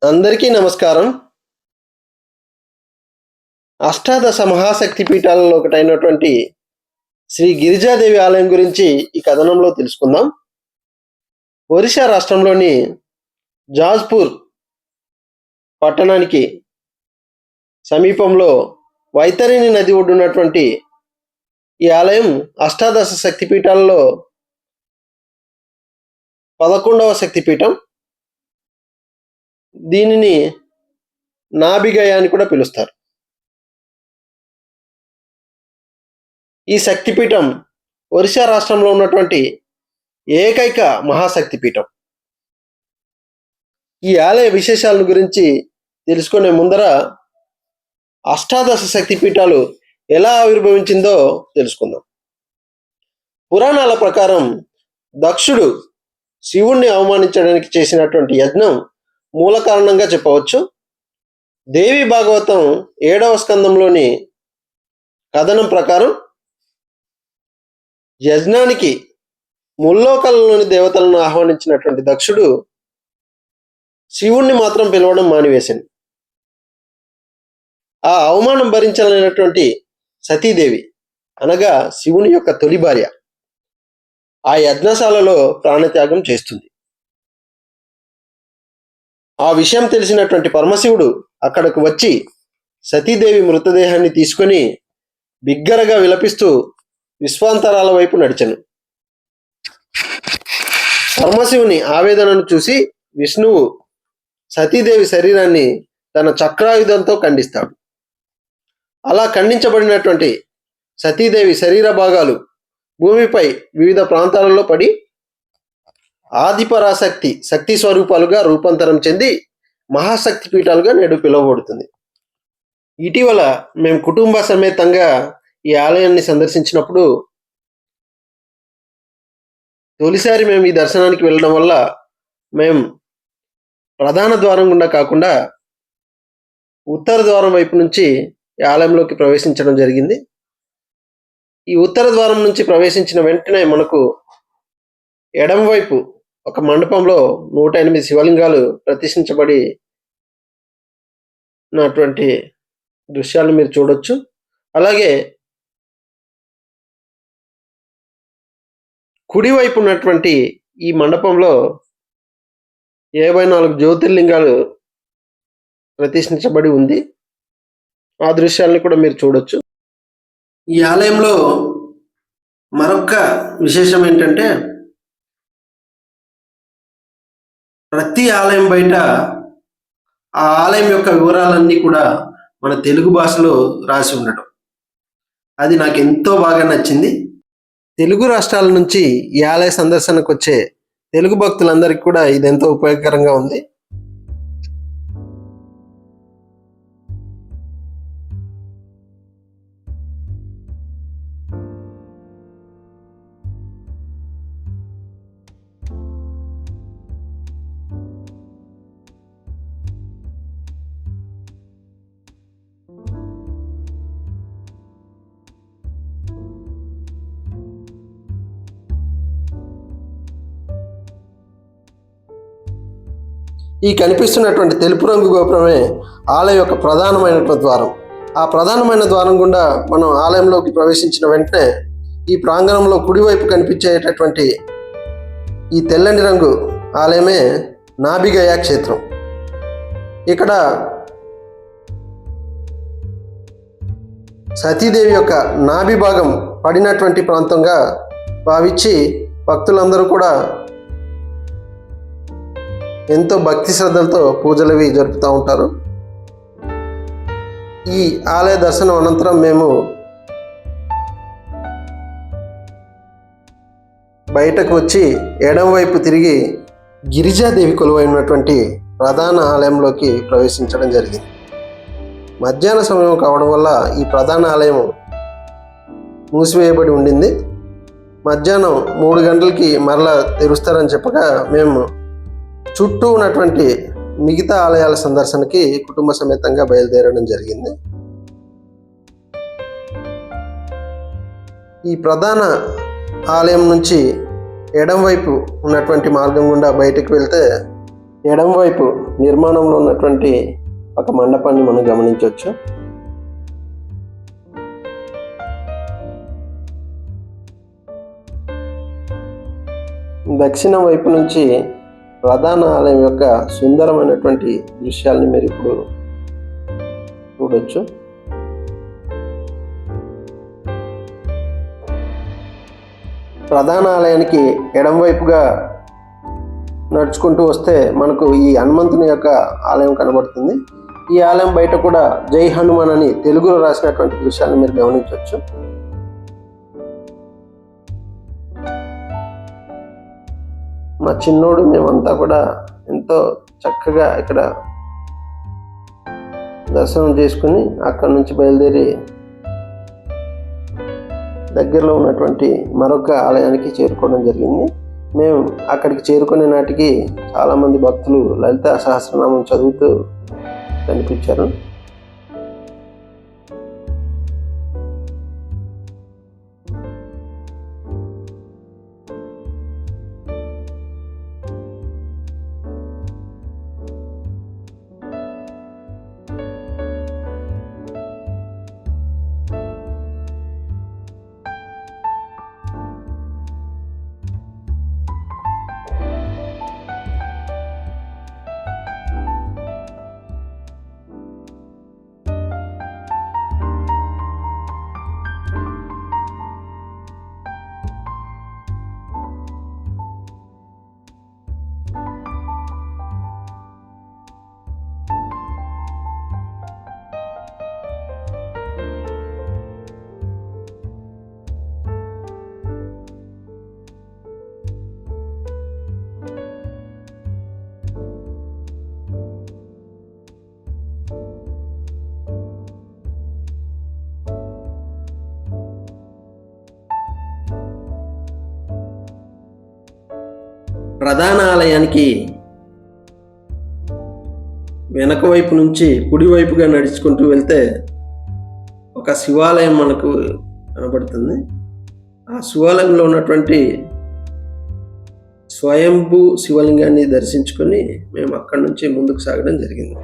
అందరికీ నమస్కారం. అష్టాదశ మహాశక్తి పీఠాలలో ఒకటైనటువంటి శ్రీ గిరిజాదేవి ఆలయం గురించి ఈ కథనంలో తెలుసుకుందాం. ఒరిస్సా రాష్ట్రంలోని జాజ్పూర్ పట్టణానికి సమీపంలో వైతరిణి నది ఒడ్డున్నటువంటి ఈ ఆలయం అష్టాదశ శక్తిపీఠాలలో 11వ శక్తిపీఠం. దీనిని నాభిగయ అని కూడా పిలుస్తారు. ఈ శక్తిపీఠం ఒరిస్సా రాష్ట్రంలో ఉన్నటువంటి ఏకైక మహాశక్తిపీఠం. ఈ ఆలయ విశేషాలను గురించి తెలుసుకునే ముందర అష్టాదశ శక్తిపీఠాలు ఎలా ఆవిర్భవించిందో తెలుసుకుందాం. పురాణాల ప్రకారం దక్షుడు శివుణ్ణి అవమానించడానికి చేసినటువంటి యజ్ఞం మూల కారణంగా చెప్పవచ్చు. దేవి భాగవతం 7వ స్కందంలోని కథనం ప్రకారం యజ్ఞానికి ముల్లోకాలలోని దేవతలను ఆహ్వానించినటువంటి దక్షుడు శివుణ్ణి మాత్రం పిలవడం మానివేశాడు. ఆ అవమానం భరించలేనటువంటి సతీదేవి అనగా శివుని యొక్క తొలి భార్య ఆ యజ్ఞశాలలో ప్రాణత్యాగం చేస్తుంది. ఆ విషయం తెలిసినటువంటి పరమశివుడు అక్కడకు వచ్చి సతీదేవి మృతదేహాన్ని తీసుకొని బిగ్గరగా విలపిస్తూ విశ్వాంతరాల వైపు నడిచెను. పరమశివుని ఆవేదనను చూసి విష్ణువు సతీదేవి శరీరాన్ని తన చక్రాయుధంతో ఖండిస్తాడు. అలా ఖండించబడినటువంటి సతీదేవి శరీర భాగాలు భూమిపై వివిధ ప్రాంతాలలో పడి ఆదిపరాశక్తి శక్తి స్వరూపాలుగా రూపాంతరం చెంది మహాశక్తి పీఠాలుగా నేడు పిలువబడుతుంది. ఇటీవల మేము కుటుంబ సమేతంగా ఈ ఆలయాన్ని సందర్శించినప్పుడు తొలిసారి మేము ఈ దర్శనానికి వెళ్ళడం వల్ల మేము ప్రధాన ద్వారం గుండా కాకుండా ఉత్తర ద్వారం వైపు నుంచి ఈ ఆలయంలోకి ప్రవేశించడం జరిగింది. ఈ ఉత్తర ద్వారం నుంచి ప్రవేశించిన వెంటనే మనకు ఎడమవైపు ఒక మండపంలో 108 శివలింగాలు ప్రతిష్ఠించబడి ఉన్నటువంటి దృశ్యాలను మీరు చూడొచ్చు. అలాగే కుడివైపు ఉన్నటువంటి ఈ మండపంలో 54 జ్యోతిర్లింగాలు ప్రతిష్ఠించబడి ఉంది. ఆ దృశ్యాలను కూడా మీరు చూడొచ్చు. ఈ ఆలయంలో మరొక విశేషం ఏంటంటే ప్రతి ఆలయం బయట ఆ ఆలయం యొక్క వివరాలన్నీ కూడా మన తెలుగు భాషలో రాసి ఉండటం అది నాకు ఎంతో బాగా నచ్చింది. తెలుగు రాష్ట్రాల నుంచి ఈ ఆలయ సందర్శనకు వచ్చే తెలుగు భక్తులందరికీ కూడా ఇది ఎంతో ఉపయోగకరంగా ఉంది. ఈ కనిపిస్తున్నటువంటి తెలుపు రంగు గోపురమే ఆలయం యొక్క ప్రధానమైనటువంటి ద్వారం. ఆ ప్రధానమైన ద్వారం గుండా మనం ఆలయంలోకి ప్రవేశించిన వెంటనే ఈ ప్రాంగణంలో కుడివైపు కనిపించేటటువంటి ఈ తెల్లని రంగు ఆలయమే నాభిగయ క్షేత్రం. ఇక్కడ సతీదేవి యొక్క నాభి భాగం పడినటువంటి ప్రాంతంగా భావించి భక్తులందరూ కూడా ఎంతో భక్తి శ్రద్ధలతో పూజలవి జరుపుతూ ఉంటారు. ఈ ఆలయ దర్శనం అనంతరం మేము బయటకు వచ్చి ఎడమవైపు తిరిగి గిరిజాదేవి కొలువైనటువంటి ప్రధాన ఆలయంలోకి ప్రవేశించడం జరిగింది. మధ్యాహ్న సమయం కావడం వల్ల ఈ ప్రధాన ఆలయం మూసివేయబడి ఉండింది. మధ్యాహ్నం 3 గంటలకి మరలా తెరుస్తారని చెప్పగా మేము చుట్టూ ఉన్నటువంటి మిగతా ఆలయాల సందర్శనకి కుటుంబ సమేతంగా బయలుదేరడం జరిగింది. ఈ ప్రధాన ఆలయం నుంచి ఎడం వైపు ఉన్నటువంటి మార్గం గుండా బయటకు వెళ్తే ఎడమవైపు నిర్మాణంలో ఉన్నటువంటి ఒక మండపాన్ని మనం గమనించవచ్చు. దక్షిణం వైపు నుంచి ప్రధాన ఆలయం యొక్క సుందరమైనటువంటి దృశ్యాలని మీరు ఇప్పుడు చూడొచ్చు. ప్రధాన ఆలయానికి ఎడమవైపుగా నడుచుకుంటూ వస్తే మనకు ఈ హనుమంతుని యొక్క ఆలయం కనబడుతుంది. ఈ ఆలయం బయట కూడా జై హనుమాన్ అని తెలుగులో రాసినటువంటి దృశ్యాలను మీరు గమనించవచ్చు. మా చిన్నోడు మేమంతా కూడా ఎంతో చక్కగా ఇక్కడ దర్శనం చేసుకుని అక్కడి నుంచి బయలుదేరి దగ్గరలో ఉన్నటువంటి మరొక ఆలయానికి చేరుకోవడం జరిగింది. మేము అక్కడికి చేరుకునే నాటికి చాలామంది భక్తులు లలితా సహస్రనామం చదువుతూ కనిపించారు. ప్రధాన ఆలయానికి వెనక వైపు నుంచి కుడివైపుగా నడుచుకుంటూ వెళ్తే ఒక శివాలయం మనకు కనబడుతుంది. ఆ శివాలయంలో ఉన్నటువంటి స్వయంభూ శివలింగాన్ని దర్శించుకొని మేము అక్కడి నుంచి ముందుకు సాగడం జరిగింది.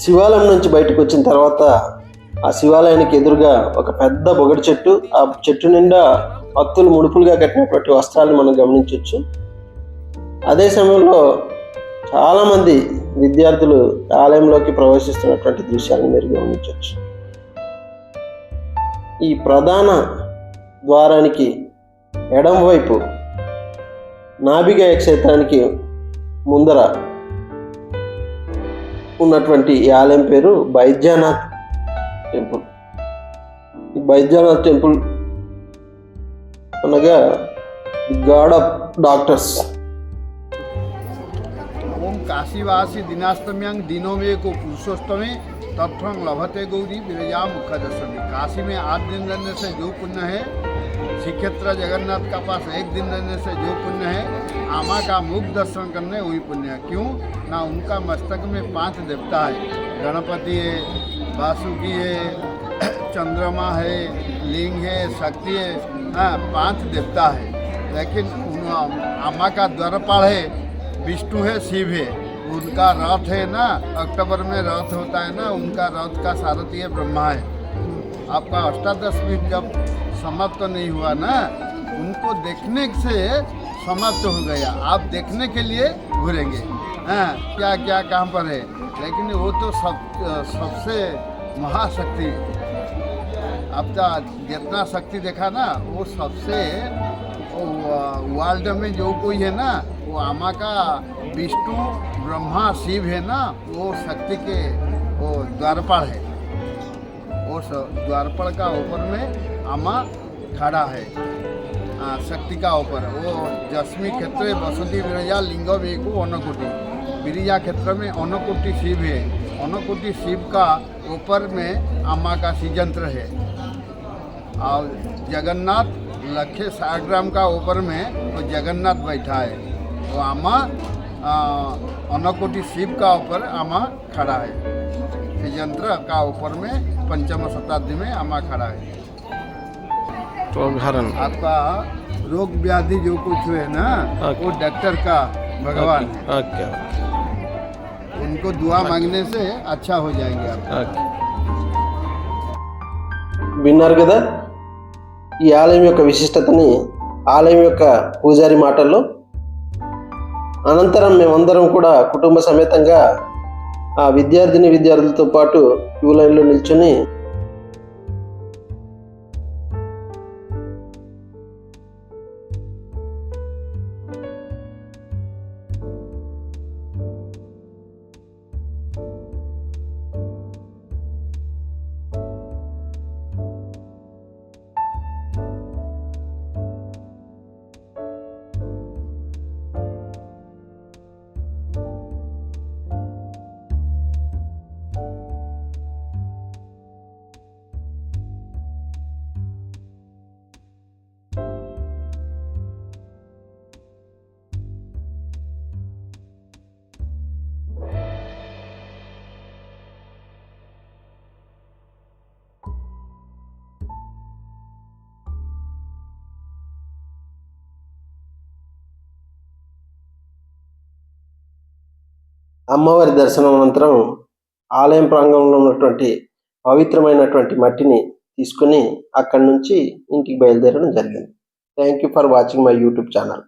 శివాలయం నుంచి బయటకు వచ్చిన తర్వాత ఆ శివాలయానికి ఎదురుగా ఒక పెద్ద బొగడి చెట్టు, ఆ చెట్టు నిండా భక్తులు ముడుపులుగా కట్టినటువంటి వస్త్రాలు మనం గమనించవచ్చు. అదే సమయంలో చాలామంది విద్యార్థులు ఆలయంలోకి ప్రవేశిస్తున్నటువంటి దృశ్యాలను మీరు గమనించవచ్చు. ఈ ప్రధాన ద్వారానికి ఎడమవైపు నాభిగా క్షేత్రానికి ముందర ఉన్నటువంటి ఈ ఆలయం పేరు బైద్యనాథ్ టెంపుల్. ఈ బైద్యనాథ్ టెంపుల్ అనగా గాడ్ ఆఫ్ డాక్టర్స్. ओम काशीवासी दिनास्तम्यं दिनों में को पुरुषोत्तमे तत्वं लभते गौरी विरजा मुख दर्शनी। काशी में 8 दिन रहने से जो पुण्य है, श्रीक्षेत्र जगन्नाथ का पास 1 दिन रहने से जो पुण्य है, आमा का मुख दर्शन करने वही पुण्य है। क्यों ना उनका मस्तक में 5 देवता है, गणपति है, वासुकी है, चंद्रमा है, लिंग है, शक्ति है, 5 देवता है। लेकिन आमा का द्वारपाल है, विष्णु है, शिव है, उनका रथ है ना, अक्टूबर में रथ होता है ना, उनका रथ का सारथी है ब्रह्मा है। आपका अष्टादश पीठ जब समाप्त तो नहीं हुआ ना, उनको देखने से समाप्त हो गया। आप देखने के लिए घूरेंगे, हाँ क्या क्या कहाँ पर है, लेकिन वो तो सबसे महाशक्ति, अब तक जितना शक्ति देखा ना वो सबसे वर्ल्ड में जो कोई है ना वो आमा का विष्णु ब्रह्मा शिव है ना, वो शक्ति के वो द्वारपाल है। वो द्वारपाल का ऊपर में आमा खड़ा है, शक्ति का ऊपर। वो जस्मी क्षेत्र वसुधि विरजा लिंग वेको अनकोटि, विरजा क्षेत्र में अनकोटि शिव है। अनकोटि शिव का ऊपर में आमा का श्रीयंत्र है। और जगन्नाथ लखे साग्राम का ऊपर में वो जगन्नाथ बैठा है। वो आमा अनकोटि शिव का ऊपर आमा खड़ा है। श्रीयंत्र का ऊपर में 5वीं शताब्दी में आमा खड़ा है। तो हरण आपका रोग व्याधि जो कुछ है ना, वो डॉक्टर का भगवान है। ओके उनको दुआ मांगने से अच्छा हो जाएंगे आप। ओके విన్నారు కదా ఈ ఆలయం యొక్క విశిష్టతని ఆలయం యొక్క పూజారి మాటల్లో. అనంతరం మేమందరం కూడా కుటుంబ సమేతంగా ఆ విద్యార్థులతో పాటు క్యూ లైన్లో నిల్చొని అమ్మవారి దర్శనం అనంతరం ఆలయం ప్రాంగణంలో ఉన్నటువంటి పవిత్రమైనటువంటి మట్టిని తీసుకుని అక్కడి నుంచి ఇంటికి బయలుదేరడం జరిగింది. Thank you for watching my YouTube channel.